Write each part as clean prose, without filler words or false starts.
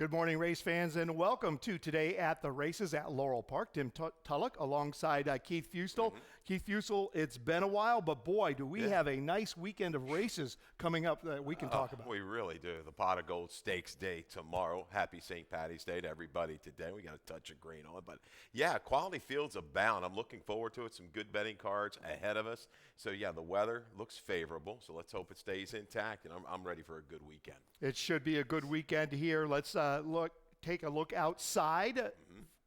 Good morning, race fans, and welcome to Today at the Races at Laurel Park. Tim Tulloch alongside Keith Fustel. Keith Fustel, it's been a while, but boy, do we have a nice weekend of races coming up that we can talk about. We really do. The Pot of Gold Stakes Day tomorrow. Happy St. Patty's Day to everybody today. We got a touch of green on it. But, yeah, quality fields abound. I'm looking forward to it. Some good betting cards ahead of us. So, yeah, the weather looks favorable. So let's hope it stays intact, and I'm ready for a good weekend. It should be a good weekend here. Let's take a look outside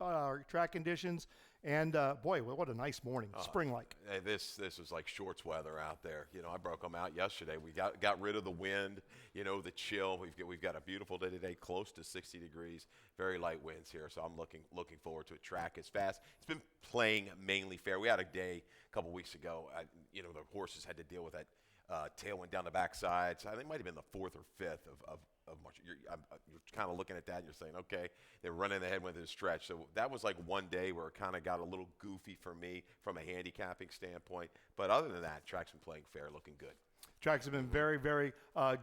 our track conditions. And, boy, what a nice morning, spring-like. This was like shorts weather out there. You know, I broke them out yesterday. We got rid of the wind, the chill. We've got a beautiful day today, close to 60 degrees, very light winds here. So I'm looking forward to it. Track is fast. It's been playing mainly fair. We had a day a couple weeks ago. The horses had to deal with that tailwind down the backside. So I think it might have been the fourth or fifth of March. You're kind of looking at that and you're saying, okay, they're running the headwind in the stretch. So that was like one day where it kind of got a little goofy for me from a handicapping standpoint. But other than that, track's been playing fair, looking good. Tracks have been very, very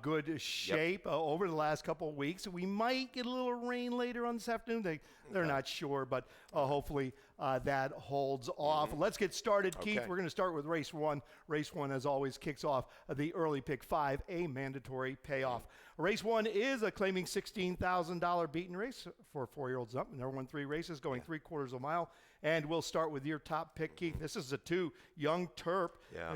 good shape over the last couple of weeks. We might get a little rain later on this afternoon. They're not sure, but hopefully that holds off. Let's get started, Keith. We're going to start with race one. Race one, as always, kicks off the early pick 5, a mandatory payoff. Race one is a claiming $16,000 beaten race for 4-year-olds up. And there won 3 races going 3/4 of a mile. And we'll start with your top pick, Keith. This is a 2 Young Terp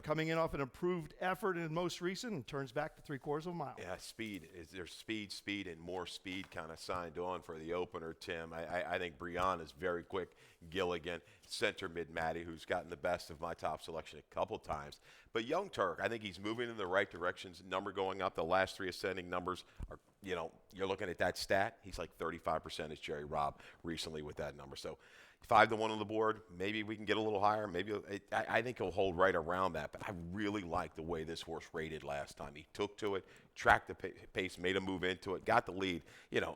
coming in off an improved effort in most recent and turns back to 3/4 of a mile. Yeah, speed. There's speed, and more speed kind of signed on for the opener, Tim. I think Brian is very quick. Gilligan, center mid Matty, who's gotten the best of my top selection a couple times. But Young Turk, I think he's moving in the right directions. Number going up. The last 3 ascending numbers are, you're looking at that stat. He's like 35% as Jerry Robb recently with that number. So 5-1 on the board. Maybe we can get a little higher. Maybe I think he'll hold right around that. But I really like the way this horse rated last time. He took to it, tracked the pace, made a move into it, got the lead.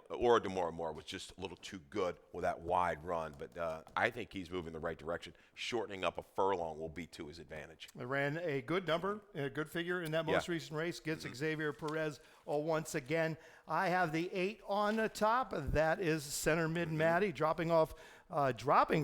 Aura Demore was just a little too good with that wide run. But I think he's moving the right direction. Shortening up a furlong will be to his advantage. They ran a good number, a good figure in that most recent race. Gets Xavier Perez once again. I have the 8 on the top. That is center mid Matty, dropping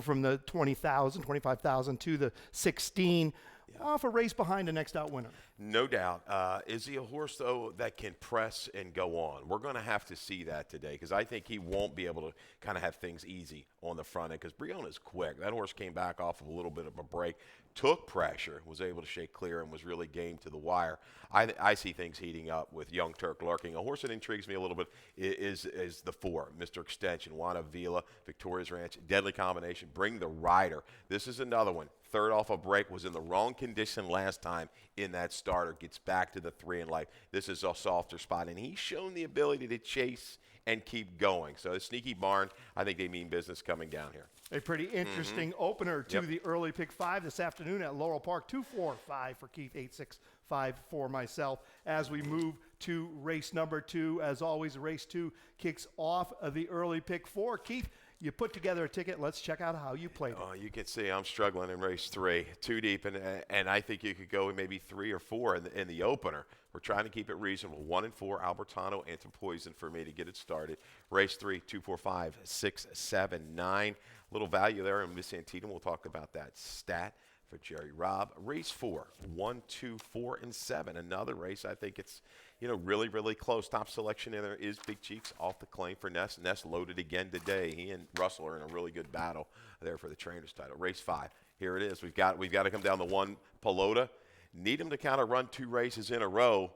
from the 25,000 to the 16. Off a race behind the next out winner. No doubt. Is he a horse, though, that can press and go on? We're going to have to see that today because I think he won't be able to kind of have things easy on the front end because Briona's quick. That horse came back off of a little bit of a break, took pressure, was able to shake clear, and was really game to the wire. I see things heating up with Young Turk lurking. A horse that intrigues me a little bit is the 4, Mr. Extension, Juana Vila, Victoria's Ranch, deadly combination. Bring the rider. This is another one. Third off a break, was in the wrong condition last time in that starter. Gets back to the 3 in life. This is a softer spot, and he's shown the ability to chase and keep going. So a sneaky barn, I think they mean business coming down here. A pretty interesting opener to the early pick 5 this afternoon at Laurel Park. 2-4-5 for Keith, 8-6-5 for myself. As we move to race number 2, as always, race 2 kicks off the early pick 4. Keith, you put together a ticket. Let's check out how you played it. Oh, you can see I'm struggling in race 3. Too deep, and I think you could go maybe 3 or 4 in the opener. We're trying to keep it reasonable. 1 and 4, Albertano, Antipoison for me to get it started. Race 3, 2, 4, 5, 6, 7, 9. Little value there in Miss Antietam. We'll talk about that stat for Jerry Robb. Race 4, 1, 2, 4, and 7. Another race. I think it's really, really close. Top selection in there is Big Cheeks off the claim for Ness. Ness loaded again today. He and Russell are in a really good battle there for the trainer's title. Race 5. Here it is. We've got to come down to 1 Pelota. Need him to kind of run 2 races in a row.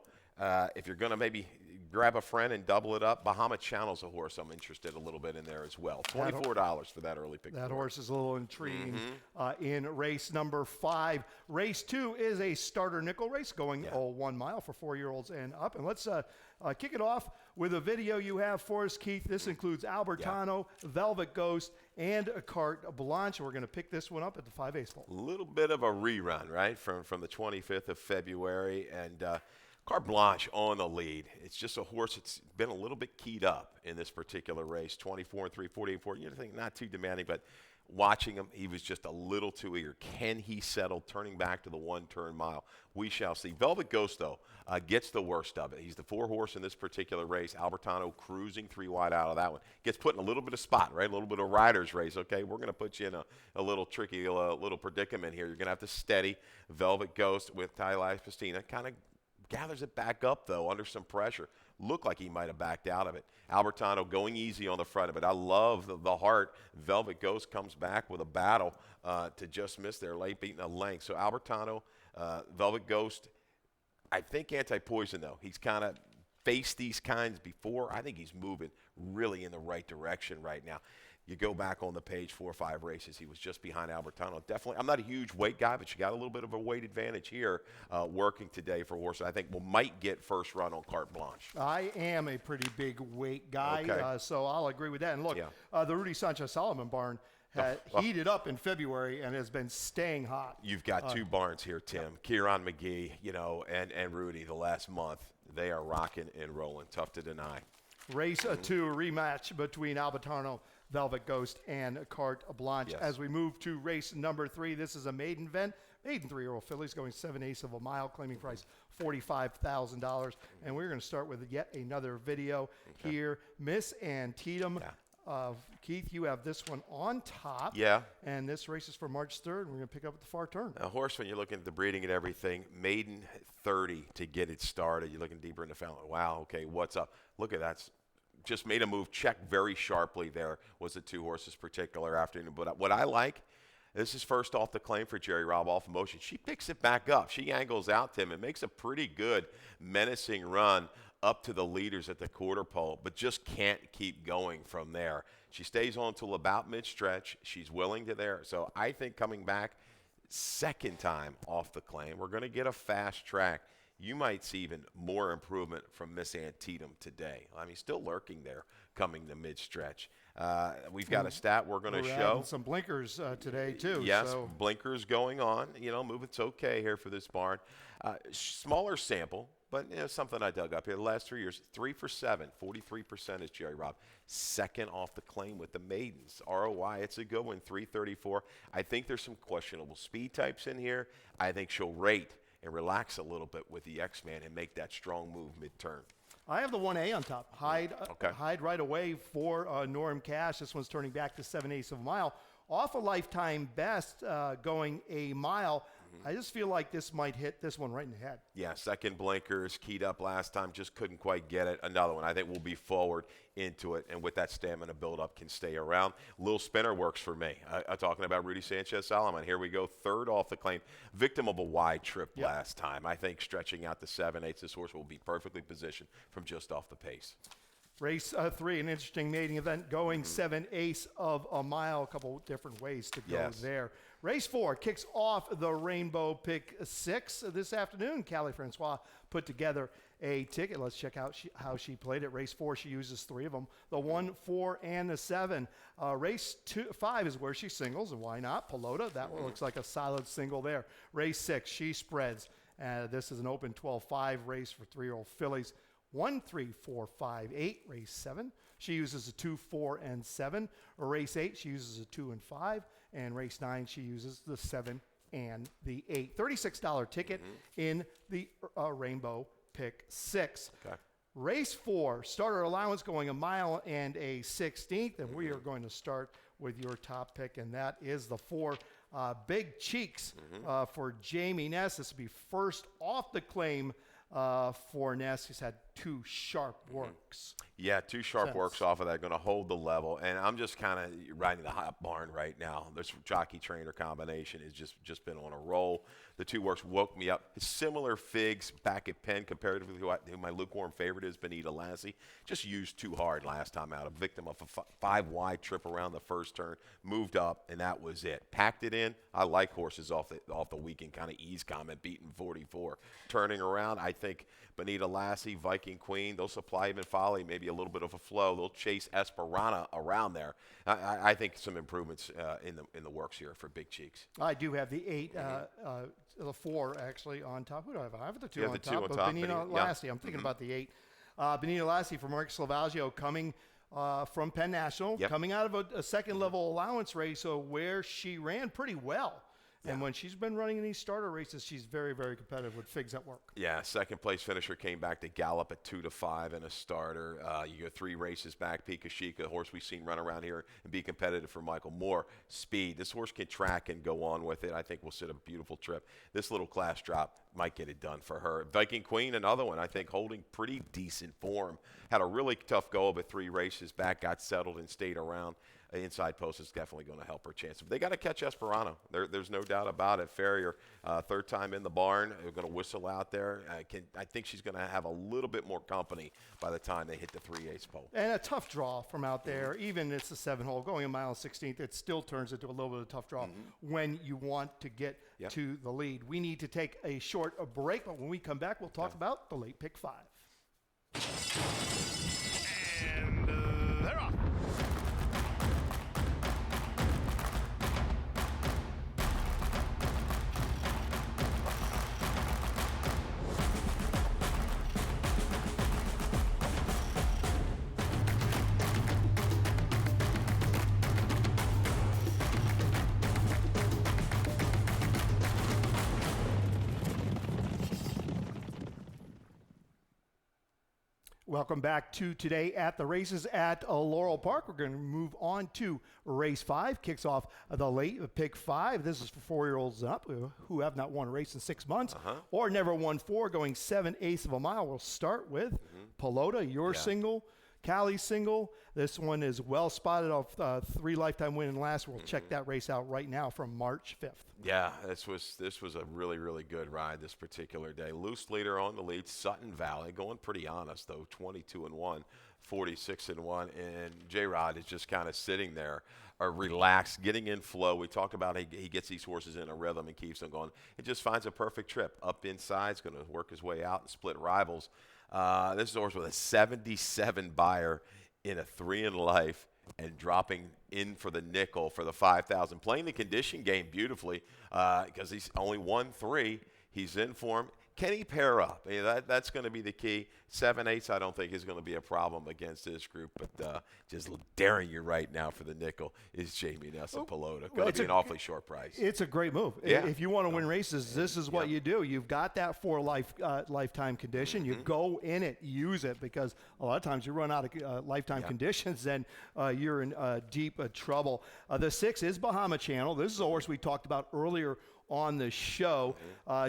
If you're going to maybe grab a friend and double it up, Bahama Channel's a horse I'm interested a little bit in there as well. $24 for that early pick. That horse is a little intriguing in race number 5. Race 2 is a starter nickel race going 1 mile for 4-year-olds and up. And let's kick it off with a video you have for us, Keith. This includes Albertano, Velvet Ghost, and a Carte Blanche. We're going to pick this one up at the 5/8 pole. A little bit of a rerun, right, from the 25th of February. And Carte Blanche on the lead. It's just a horse that's been a little bit keyed up in this particular race. 24 and 3, 48 4. You think not too demanding, but Watching him, he was just a little too eager. Can he settle turning back to the one-turn mile? We shall see. Velvet Ghost, though, gets the worst of it. He's the 4-horse in this particular race. Albertano cruising 3 wide out of that one. Gets put in a little bit of spot, right? A little bit of rider's race. Okay, we're going to put you in a little tricky little predicament here. You're going to have to steady Velvet Ghost with Tyler Pastina. Kind of gathers it back up, though, under some pressure. Looked like he might have backed out of it. Albertano going easy on the front of it. I love the heart. Velvet Ghost comes back with a battle to just miss there, late beating a length. So Albertano, Velvet Ghost, I think anti-poison, though. He's kind of faced these kinds before. I think he's moving really in the right direction right now. You go back on the page 4 or 5 races, he was just behind Albertano. Definitely, I'm not a huge weight guy, but you got a little bit of a weight advantage here working today for horses. I think might get first run on Carte Blanche. I am a pretty big weight guy, Okay. So I'll agree with that. And look, Yeah. the Rudy Sanchez-Solomon barn had heated up in February and has been staying hot. You've got 2 barns here, Tim. Kieran McGee, and Rudy the last month. They are rocking and rolling. Tough to deny. Race 2, a rematch between Albertano, Velvet Ghost, and Carte Blanche. Yes. As we move to race number 3, this is a maiden event. Maiden 3-year-old fillies going 7/8 of a mile, claiming price $45,000. And we're going to start with yet another video here. Miss Antietam. Keith, you have this one on top. Yeah. And this race is for March 3rd. We're going to pick up at the far turn. A horse, when you're looking at the breeding and everything, maiden 30 to get it started. You're looking deeper in the fountain. Wow, okay, what's up? Look at that. Just made a move, checked very sharply there, was the 2 horses particular afternoon. But what I like, this is first off the claim for Jerry Robb off motion. She picks it back up. She angles out to him and makes a pretty good menacing run up to the leaders at the quarter pole, but just can't keep going from there. She stays on until about mid-stretch. She's willing to there. So I think coming back second time off the claim, we're going to get a fast track. You might see even more improvement from Miss Antietam today. I mean, still lurking there coming to mid-stretch. We've got a stat we're going to show. Adding some blinkers today, too. Yes, so. blinkers going on. Movement's okay here for this barn. Smaller sample, but something I dug up here. The last 3 years, 3 for 7, 43% is Jerry Robb. Second off the claim with the maidens. ROI, it's a good one, 334. I think there's some questionable speed types in here. I think she'll rate and relax a little bit with the X-Man and make that strong move mid-turn. I have the 1A on top. Hide right away for Norm Cash. This one's turning back to 7/8 of a mile. Off a lifetime best going a mile. I just feel like this might hit this one right in the head. Yeah, second blinkers, keyed up last time, just couldn't quite get it. Another one, I think we'll be forward into it, and with that stamina build-up can stay around. Little spinner works for me. Talking about Rudy Sanchez-Solomon. Here we go, third off the claim. Victim of a wide trip last time. I think stretching out to 7/8, this horse will be perfectly positioned from just off the pace. Race 3, an interesting mating event going 7/8 of a mile. A couple different ways to go there. Race 4 kicks off the Rainbow Pick 6 this afternoon. Callie Francois put together a ticket. Let's check out how she played it. Race 4, she uses 3 of them, the 1, 4, and the 7. Race 5 is where she singles, and why not? Pelota, that one looks like a solid single there. Race 6, she spreads. This is an open 12-5 race for 3-year-old fillies. 1, 3, 4, 5, 8. Race 7, she uses a 2, 4, and 7. Race 8, she uses a 2 and 5. And race 9, she uses the 7 and the 8. $36 ticket in the Rainbow Pick 6. Okay. Race 4, starter allowance going a mile and a 16th. And we are going to start with your top pick, and that is the 4 Big Cheeks for Jamie Ness. This will be first off the claim for Ness. He's had 2 sharp works. Yeah, 2 sharp works off of that, going to hold the level. And I'm just kind of riding the hot barn right now. This jockey-trainer combination has just been on a roll. The 2 works woke me up. Similar figs back at Penn comparatively to who my lukewarm favorite is, Benita Lassie. Just used too hard last time out. A victim of a 5-wide trip around the first turn. Moved up, and that was it. Packed it in. I like horses off the weekend kind of ease comment, beating 44. Turning around, I think Benita Lassie, Viking Queen, they'll supply even Folly, maybe a little bit of a flow. They'll chase Esperana around there. I think some improvements in the works here for Big Cheeks. I do have the 8, the 4 actually on top. Who do I have? I have the 2 on the 2 top. on But top, Benita Lassie. I'm thinking about the 8. Benita Lassie for Mark Salvaggio coming from Penn National, coming out of a second-level allowance race where she ran pretty well. And when she's been running in these starter races, she's very, very competitive with figs at work. Yeah, second-place finisher came back to gallop at 2-5 in a starter. You go 3 races back. Pikashika, a horse we've seen run around here and be competitive for Michael Moore. Speed. This horse can track and go on with it. I think we'll sit a beautiful trip. This little class drop might get it done for her. Viking Queen, another one, I think, holding pretty decent form. Had a really tough go of it 3 races back, got settled and stayed around. Inside post is definitely going to help her chance. But they got to catch Esperano. There's no doubt about it. Farrier, third time in the barn. They're going to whistle out there. I think she's going to have a little bit more company by the time they hit the 3/8 pole. And a tough draw from out there. Even it's a 7-hole going a mile 16th. It still turns into a little bit of a tough draw when you want to get to the lead. We need to take a short break, but when we come back, we'll talk about the late pick 5. And they're off. Welcome back to Today at the Races at Laurel Park. We're going to move on to race 5. Kicks off the late pick 5. This is for 4-year-olds up who have not won a race in 6 months or never won 4, going 7/8 of a mile. We'll start with Pelota, your single, Callie's single. This one is well spotted off 3 lifetime win and last. We'll check that race out right now from March 5th. Yeah, this was a really, really good ride this particular day. Loose leader on the lead, Sutton Valley, going pretty honest though, 22-1, 46-1, and J-Rod is just kind of sitting there, relaxed, getting in flow. We talk about he gets these horses in a rhythm and keeps them going. It just finds a perfect trip. Up inside, is going to work his way out and split rivals. This is a horse with a 77 buyer in a 3 in life and dropping in for the nickel for the 5,000. Playing the condition game beautifully because he's only won 3. He's in form. Can he pair up? That's going to be the key. 7/8, I don't think is going to be a problem against this group. But just daring you right now for the nickel is Jamie Nelson Pelota. Going to be an awfully short price. It's a great move. Yeah. If you want to win races, this is what you do. You've got that 4 lifetime condition. You go in it, use it, because a lot of times you run out of lifetime conditions, and you're in deep trouble. The 6 is Bahama Channel. This is a horse we talked about earlier on the show,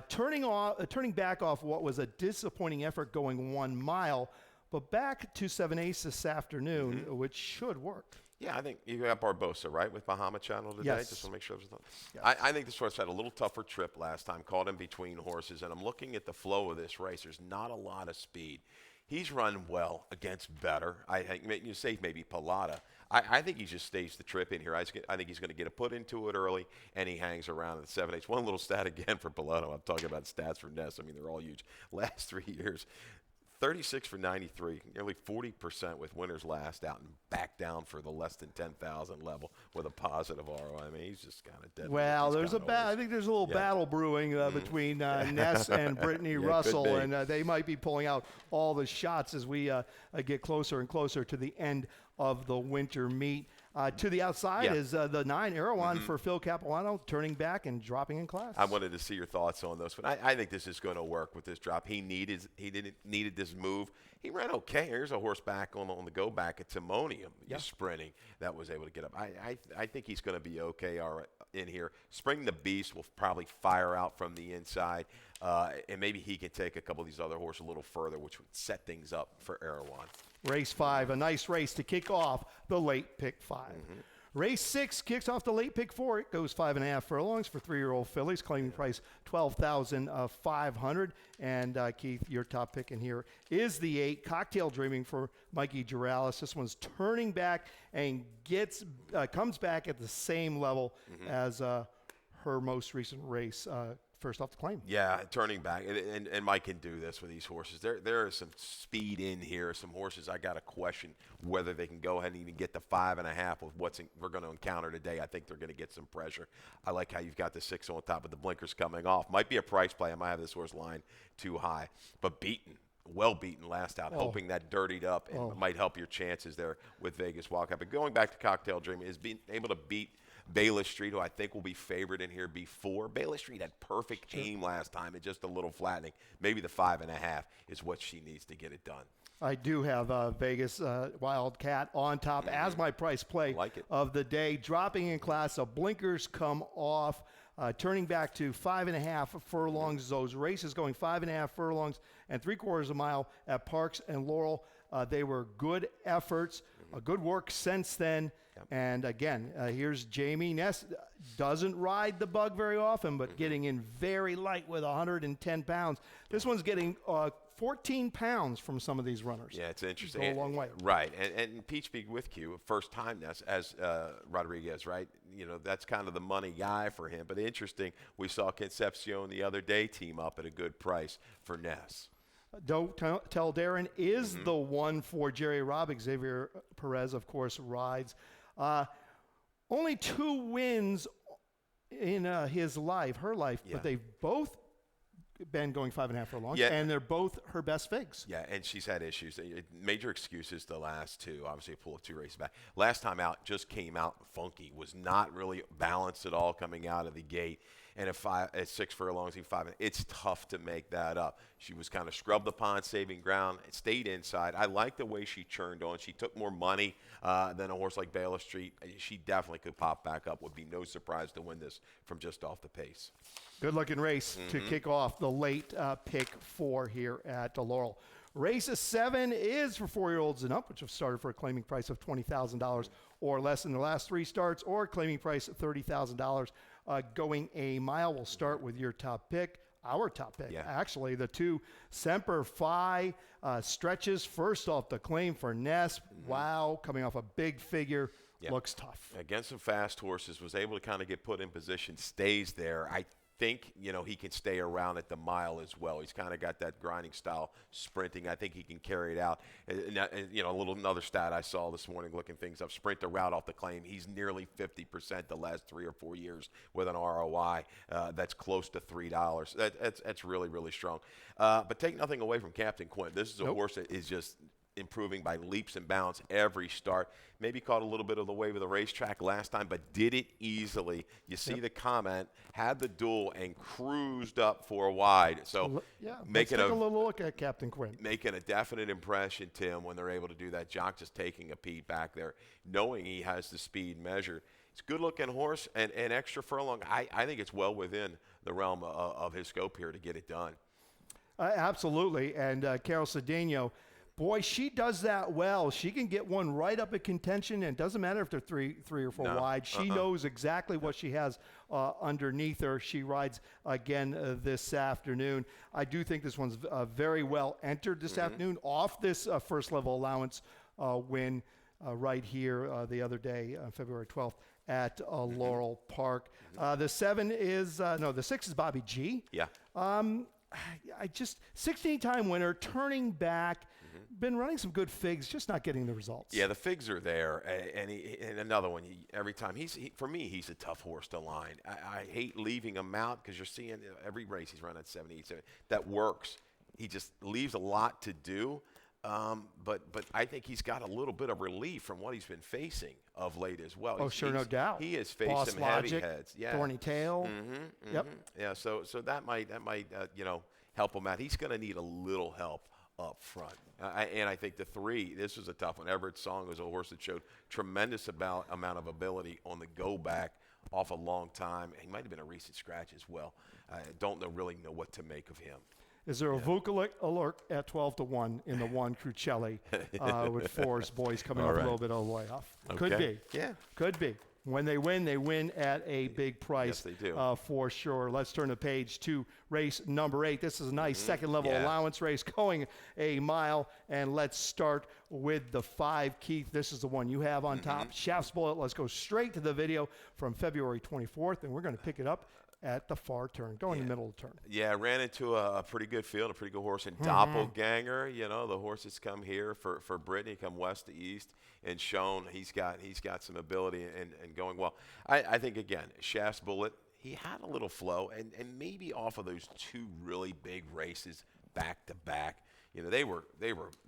turning back off what was a disappointing effort going 1 mile, but back to 7/8 this afternoon, which should work. Yeah, I think you got Barbosa, right, with Bahama Channel today? Yes. Just want to make sure there's not. Yes. I think this horse had a little tougher trip last time, caught in between horses, and I'm looking at the flow of this race. There's not a lot of speed. He's run well against better. I think you say maybe Pelota. I think he just stays the trip in here. I think he's going to get a put into it early, and he hangs around at 7/8. One little stat again for Pelota. I'm talking about stats for Ness. I mean, they're all huge. Last 3 years, 36 for 93, nearly 40% with winners last out and back down for the less than 10,000 level with a positive ROI. I mean, he's just kind of dead. Well, I think there's a little battle brewing between Ness and Brittany Russell, and they might be pulling out all the shots as we get closer and closer to the end of the winter meet. To the outside is the 9 Erewhon for Phil Capuano, turning back and dropping in class. I wanted to see your thoughts on those, but I think this is going to work with this drop. He needed this move. He ran okay. Here's a horse back on the go back at Timonium, sprinting, that was able to get up. I think he's going to be okay in here. Spring the Beast will probably fire out from the inside, and maybe he can take a couple of these other horses a little further, which would set things up for Erewhon. Race 5, a nice race to kick off the late pick 5. Race 6 kicks off the late pick 4. It goes 5.5 furlongs for 3-year-old fillies, claiming price $12,500. And Keith, your top pick in here is the 8, Cocktail Dreaming for Mikey Juralis. This one's turning back and comes back at the same level as her most recent race. First off the claim. Yeah, turning back, and Mike can do this with these horses. There is some speed in here. Some horses I got to question whether they can go ahead and even get the 5.5 with we're going to encounter today. I think they're going to get some pressure. I like how you've got the 6 on top of the blinkers coming off. Might be a price play. I might have this horse line too high, but Beaten. well beaten last out, hoping that dirtied up and might help your chances there with Vegas Wildcat. But going back to Cocktail Dream, is being able to beat Bayless Street, who I think will be favored in here before. Bayless Street had perfect aim last time. It's just a little flattening. Maybe the 5.5 is what she needs to get it done. I do have Vegas Wildcat on top as my price play of the day. Dropping in class, the blinkers come off, turning back to 5.5 furlongs. Those races going 5.5 furlongs and 3/4 a mile at Parks and Laurel. They were good efforts, good work since then. And again, here's Jamie Ness. Doesn't ride the bug very often, but getting in very light with 110 pounds. This one's getting 14 pounds from some of these runners. Yeah, it's interesting. Go a long way. Right. And Peach Big with Q, first time Ness as Rodriguez, right? You know, that's kind of the money guy for him. But interesting, we saw Concepcion the other day team up at a good price for Ness. Don't Tell Darren is the one for Jerry Robb. Xavier Perez, of course, rides. Only 2 wins in his life, her life, but they've both been going 5.5 furlongs, and they're both her best figs. Yeah, and she's had issues. Major excuses the last 2. Obviously, a pull of 2 races back. Last time out, just came out funky. Was not really balanced at all coming out of the gate. And at 6 furlongs, even 5, it's tough to make that up. She was kind of scrubbed upon saving ground. It stayed inside. I like the way she churned on. She took more money than a horse like Bayless Street. She definitely could pop back up. Would be no surprise to win this from just off the pace. Good-looking race to kick off the late pick 4 here at Laurel. Race 7 is for 4-year-olds and up, which have started for a claiming price of $20,000 or less in the last 3 starts, or a claiming price of $30,000. Going a mile, we'll start with your top pick. Our top pick, actually, the 2 Semper Fi stretches. First off, the claim for Ness. Wow, coming off a big figure. Looks tough. Against some fast horses, was able to kind of get put in position, stays there. I think, you know, he can stay around at the mile as well. He's kind of got that grinding style sprinting. I think he can carry it out. And, you know, another stat I saw this morning looking things up, sprint the route off the claim. He's nearly 50% the last 3 or 4 years with an ROI that's close to $3. That's really, really strong. But take nothing away from Captain Quinn. This is a horse that is just improving by leaps and bounds every start. Maybe caught a little bit of the wave of the racetrack last time, but did it easily. You see the comment, had the duel and cruised up for a wide. So let's take a little look at Captain Quinn. Making a definite impression, Tim, when they're able to do that. Jock just taking a peek back there, knowing he has the speed measured. It's a good-looking horse, and extra furlong. I think it's well within the realm of his scope here to get it done. Absolutely, and Carol Cedeno, boy, she does that well. She can get one right up at contention, and it doesn't matter if they're three or four wide. She knows exactly what she has underneath her. She rides again this afternoon. I do think this one's very well entered this afternoon off this first level allowance win right here the other day, February 12th at Laurel Park. The 6 is Bobby G. Yeah. I just 16-time winner, turning back, been running some good figs, just not getting the results. Yeah, the figs are there, and another one. Every time for me, he's a tough horse to line. I hate leaving him out because you're seeing every race he's running at 77. That works. He just leaves a lot to do. But I think he's got a little bit of relief from what he's been facing of late as well. No doubt. He has faced Boss some Logic, heavy heads. Yeah. Thorny Tail. Yep. Yeah. So that might help him out. He's going to need a little help up front. And I think the 3. This was a tough one. Everett Song was a horse that showed tremendous amount of ability on the go back off a long time. He might have been a recent scratch as well. I don't really know what to make of him. Is there a VUCA alert at 12-1 in the 1 Crucelli with Forest Boys coming up a little bit of the way off? Okay. Could be. Yeah. Could be. When they win at a big price. Yes, they do. For sure. Let's turn the page to race number 8. This is a nice second-level allowance race going a mile. And let's start with the 5. Keith, this is the one you have on top. Shaft's Bullet. Let's go straight to the video from February 24th, and we're going to pick it up at the far turn, going in the middle of the turn. Yeah, ran into a pretty good field, a pretty good horse in Doppelganger. You know, the horse that's come here for Brittany, come west to east, and shown he's got some ability and going well. I think, again, Shaft's Bullet, he had a little flow, and maybe off of those 2 really big races back to back, you know, they were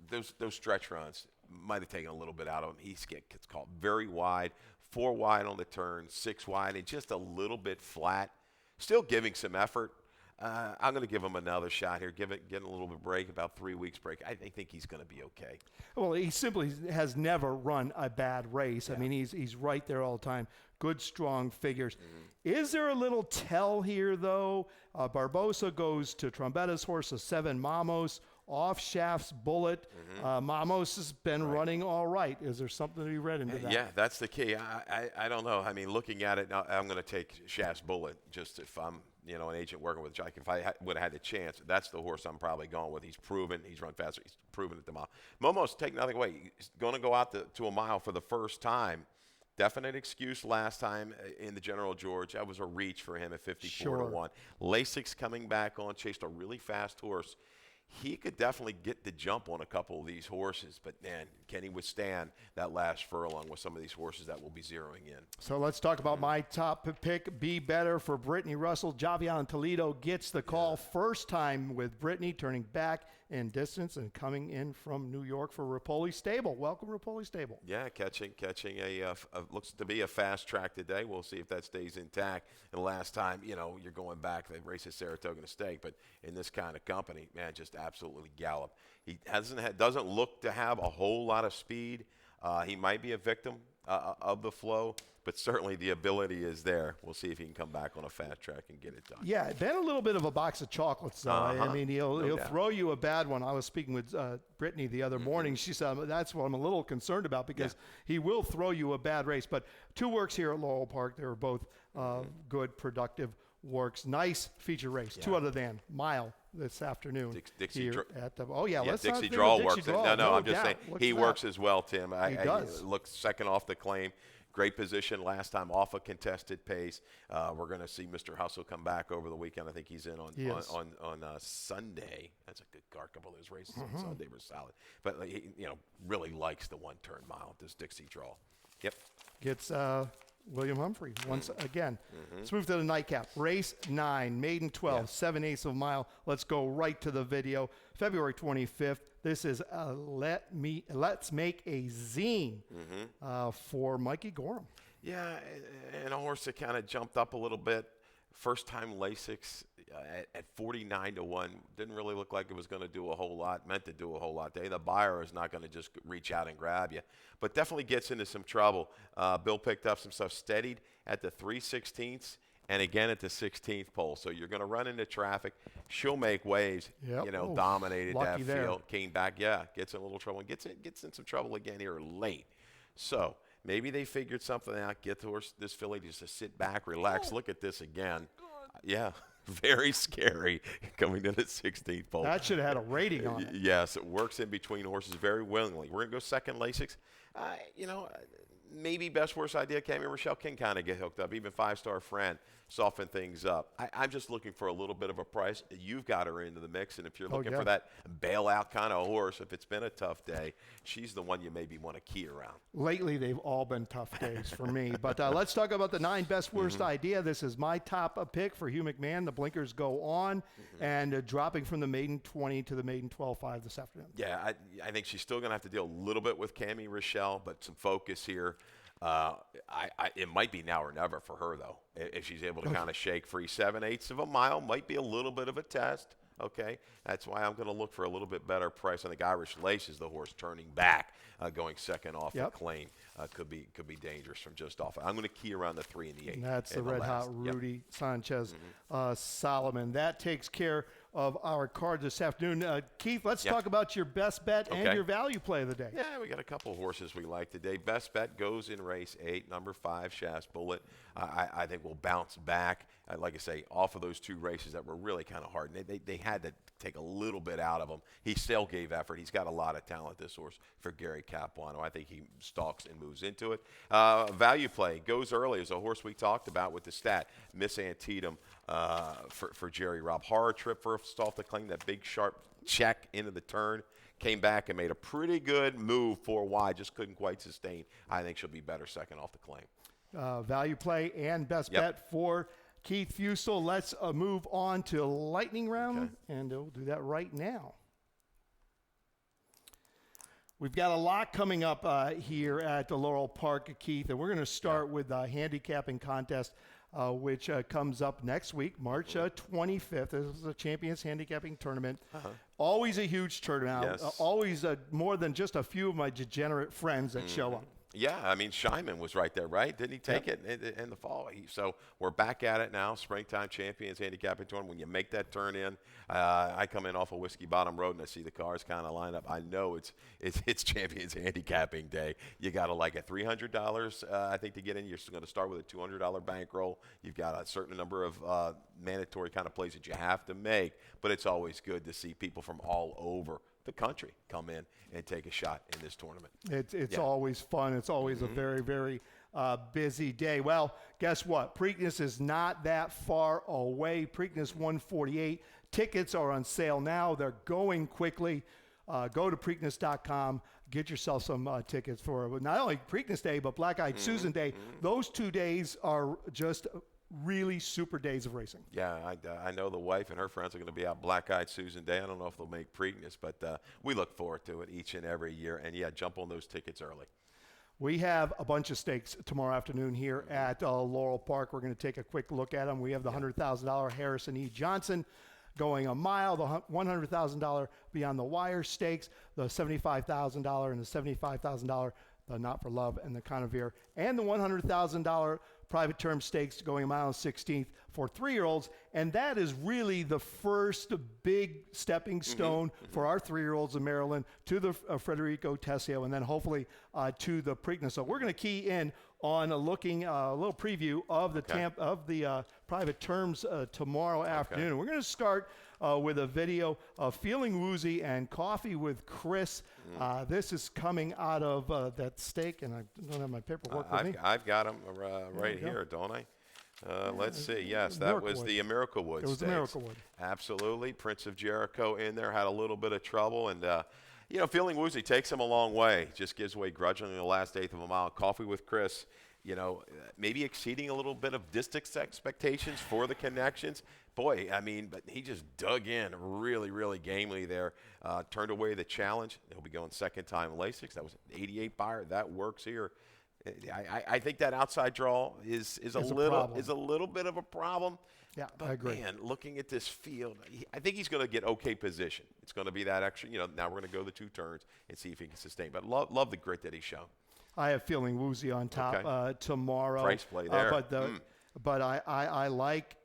those stretch runs might have taken a little bit out of him. Gets caught very wide, 4 wide on the turn, 6 wide, and just a little bit flat. Still giving some effort. I'm going to give him another shot here. Getting a little bit of break, about 3 weeks break. I think he's going to be okay. Well, he simply has never run a bad race. I mean, he's right there all the time. Good, strong figures. Is there a little tell here, though? Barbosa goes to Trombetta's horse, a 7 Mamos, off Shaft's Bullet. Mamos has been running all right. Is there something to be read into that? Yeah, that's the key. I don't know. I mean, looking at it, I'm going to take Shaft's Bullet just if I'm an agent working with Jack. If I would have had the chance, that's the horse I'm probably going with. He's proven. He's run faster. He's proven at the mile. Momo's take nothing away. He's going to go out to a mile for the first time. Definite excuse last time in the General George. That was a reach for him at 54 to 1. Lasix coming back on, chased a really fast horse. He could definitely get the jump on a couple of these horses, but man, can he withstand that last furlong with some of these horses that will be zeroing in? So let's talk about my top pick, Be Better for Brittany Russell. Javion Toledo gets the call first time with Brittany, turning back in distance and coming in from New York for Rapoli Stable. Welcome, Rapoli Stable. Yeah, catching a looks to be a fast track today. We'll see if that stays intact. And the last time, you're going back, they race at Saratoga Stake, but in this kind of company, man, just absolutely gallop. He doesn't look to have a whole lot of speed. He might be a victim of the flow, but certainly the ability is there. We'll see if he can come back on a fast track and get it done. Yeah, been a little bit of a box of chocolates, though. I mean, he'll throw you a bad one. I was speaking with Brittany the other morning. She said, that's what I'm a little concerned about because he will throw you a bad race. But 2 works here at Laurel Park. They were both good, productive works. Nice feature race. 2 other than mile this afternoon. Dixie here at the Dixie Draw works. Draw. I'm just saying he works as well, Tim. He does. He looks second off the claim. Great position last time off a contested pace. We're going to see Mr. Hustle come back over the weekend. I think he's in on Sunday. That's a good card. A couple of those races on Sunday were solid. But he really likes the 1-turn mile. This Dixie Draw. Yep. Gets William Humphrey once again. Let's move to the nightcap. Race 9, maiden 12, 7/8 of a mile. Let's go right to the video. February 25th. This is Let's Make a Zine for Mikey Gorham. Yeah, and a horse that kind of jumped up a little bit. First time Lasix at 49 to 1. Didn't really look like it was going to do a whole lot. Meant to do a whole lot. The buyer is not going to just reach out and grab you. But definitely gets into some trouble. Bill picked up some stuff. Steadied at the 3/16 and again at the 16th pole. So you're going to run into traffic. She'll make waves. Yep. Dominated that field. There. Came back. Gets in a little trouble. And gets in some trouble again here late. So maybe they figured something out. Get this filly just to sit back, relax. Look at this again. Yeah. Very scary coming to the 16th pole. That should have had a rating on it. Yes, it works in between horses very willingly. We're going to go second Lasix. Maybe best worst idea. Cammy Rochelle can kind of get hooked up. Even 5-star friend soften things up. I'm just looking for a little bit of a price. You've got her into the mix, and if you're looking for that bailout kind of horse, if it's been a tough day, she's the one you maybe want to key around. Lately, they've all been tough days for me. But let's talk about the 9 best worst idea. This is my top pick for Hugh McMahon. The blinkers go on and dropping from the maiden 20 to the maiden 12.5 this afternoon. Yeah, I think she's still going to have to deal a little bit with Cammy Rochelle, but some focus here. It might be now or never for her, though, if she's able to kind of shake free. 7/8 of a mile might be a little bit of a test. Okay, that's why I'm going to look for a little bit better price. I think Irish Lace is the horse turning back, going second off the claim. Could be dangerous from just off. I'm going to key around the 3 and the 8. And that's the red hot Rudy Sanchez Solomon. That takes care of our card this afternoon. Keith, let's talk about your best bet and your value play of the day. Yeah, we got a couple of horses we like today. Best bet goes in race 8, number 5, Shaft's Bullet. I think we'll bounce back, like I say, off of those 2 races that were really kind of hard. And they had to take a little bit out of him. He still gave effort. He's got a lot of talent, this horse, for Gary Capuano. I think he stalks and moves into it. Value play goes early is a horse we talked about with the stat, Miss Antietam for Jerry Robb. Horror trip first off the claim, that big sharp check into the turn. Came back and made a pretty good move 4 wide, just couldn't quite sustain. I think she'll be better second off the claim. Value play and best bet for Keith Fusel. Let's move on to lightning round, and we'll do that right now. We've got a lot coming up here at the Laurel Park, Keith, and we're going to start with the handicapping contest, which comes up next week, March 25th. This is a Champions Handicapping Tournament. Always a huge turnout. Yes. Always more than just a few of my degenerate friends that show up. Yeah, I mean, Scheinman was right there, right? Didn't he take it in the fall? So we're back at it now, Springtime Champions Handicapping Tournament. When you make that turn in, I come in off of Whiskey Bottom Road and I see the cars kind of line up. I know it's Champions Handicapping Day. You got to like at $300, I think, to get in. You're going to start with a $200 bankroll. You've got a certain number of mandatory kind of plays that you have to make, but it's always good to see people from all over the country come in and take a shot in this tournament. It's always fun. It's always a very, very busy day. Well, guess what? Preakness is not that far away. Preakness 148. Tickets are on sale now. They're going quickly. Go to Preakness.com. Get yourself some tickets for not only Preakness Day, but Black Eyed Susan Day. Those 2 days are just really super days of racing. Yeah, I know the wife and her friends are going to be out Black Eyed Susan Day. I don't know if they'll make Preakness, but we look forward to it each and every year. And, yeah, jump on those tickets early. We have a bunch of stakes tomorrow afternoon here at Laurel Park. We're going to take a quick look at them. We have the $100,000 Harrison E. Johnson going a mile, the $100,000 Beyond the Wire stakes, the $75,000 and the $75,000 the Not for Love and the Conavere, and the $100,000 private term stakes going a mile and 16th for 3-year-olds. And that is really the first big stepping stone for our 3-year-olds in Maryland to the Federico Tessio, and then hopefully to the Preakness. So we're going to key in on looking a little preview of the private terms tomorrow afternoon. We're going to start with a video of Feeling Woozy and Coffee with Chris. This is coming out of that stake, and I don't have my paperwork with me. I've got them right here, don't I? Let's see. Yes, that was the Miracle Wood. It was the Miracle Wood. Absolutely. Prince of Jericho in there, had a little bit of trouble, and Feeling Woozy takes him a long way. Just gives away grudgingly the last eighth of a mile. Coffee with Chris, maybe exceeding a a little bit of distance expectations for the connections. Boy, I mean, but he just dug in really, really gamely there. Turned away the challenge. He'll be going second time Lasix. That was an 88 buyer. That works here. I think that outside draw is a little bit of a problem. Yeah, but I agree. Man, looking at this field, I think he's going to get okay position. It's going to be that extra. Now we're going to go the 2 turns and see if he can sustain. But love the grit that he's shown. I have Feeling Woozy on top tomorrow. Price play there. But I like.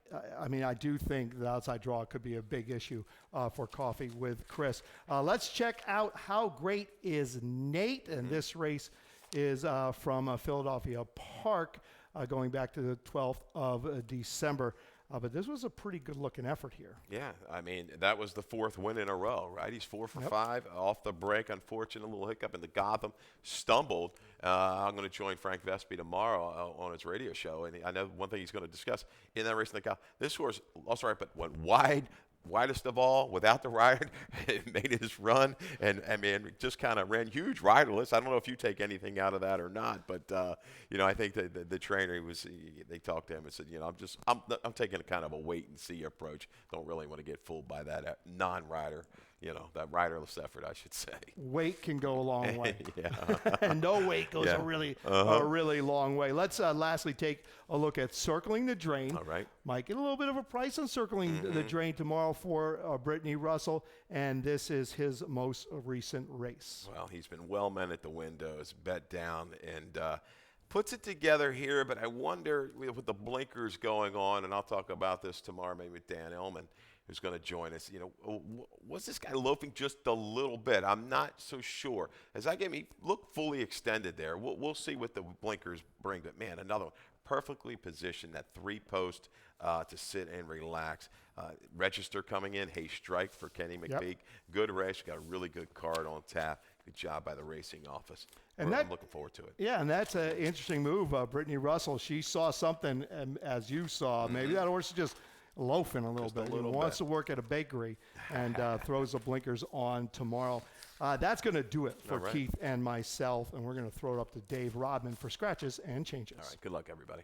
I mean, I do think the outside draw could be a big issue for Coffee with Chris. Let's check out How Great Is Nate? And this race is from Philadelphia Park, going back to the 12th of December. But this was a pretty good-looking effort here. Yeah, I mean, that was the 4th win in a row, right? He's 4 for 5 off the break. Unfortunate little hiccup in the Gotham. Stumbled. I'm going to join Frank Vespi tomorrow on his radio show, and I know one thing he's going to discuss in that race in the Gotham. This horse lost right, but went widest of all, without the rider, made his run, and I mean, just kind of ran huge riderless. I don't know if you take anything out of that or not, but I think that the trainer they talked to him and said, I'm taking a kind of a wait and see approach. Don't really want to get fooled by that non-rider. That riderless effort, I should say. Weight can go a long way. Yeah. And no weight goes a really long way. Let's lastly take a look at Circling the Drain. All right. Might get a little bit of a price on Circling the Drain tomorrow for Brittany Russell, and this is his most recent race. Well, he's been well men at the windows, bet down, and puts it together here, but I wonder with the blinkers going on, and I'll talk about this tomorrow maybe with Dan Ellman, who's going to join us. Was this guy loafing just a little bit? I'm not so sure. As I get me, look fully extended there. We'll see what the blinkers bring. But, man, another one. Perfectly positioned, that 3-post to sit and relax. Register coming in. Hey, strike for Kenny McPeak. Yep. Good race. Got a really good card on tap. Good job by the racing office. And I'm looking forward to it. Yeah, and that's an interesting move. Brittany Russell, she saw something, as you saw. Maybe that horse is just loafing a little bit. He wants to work at a bakery and throws the blinkers on tomorrow. That's going to do it for Keith and myself, and we're going to throw it up to Dave Rodman for scratches and changes. All right, good luck, everybody.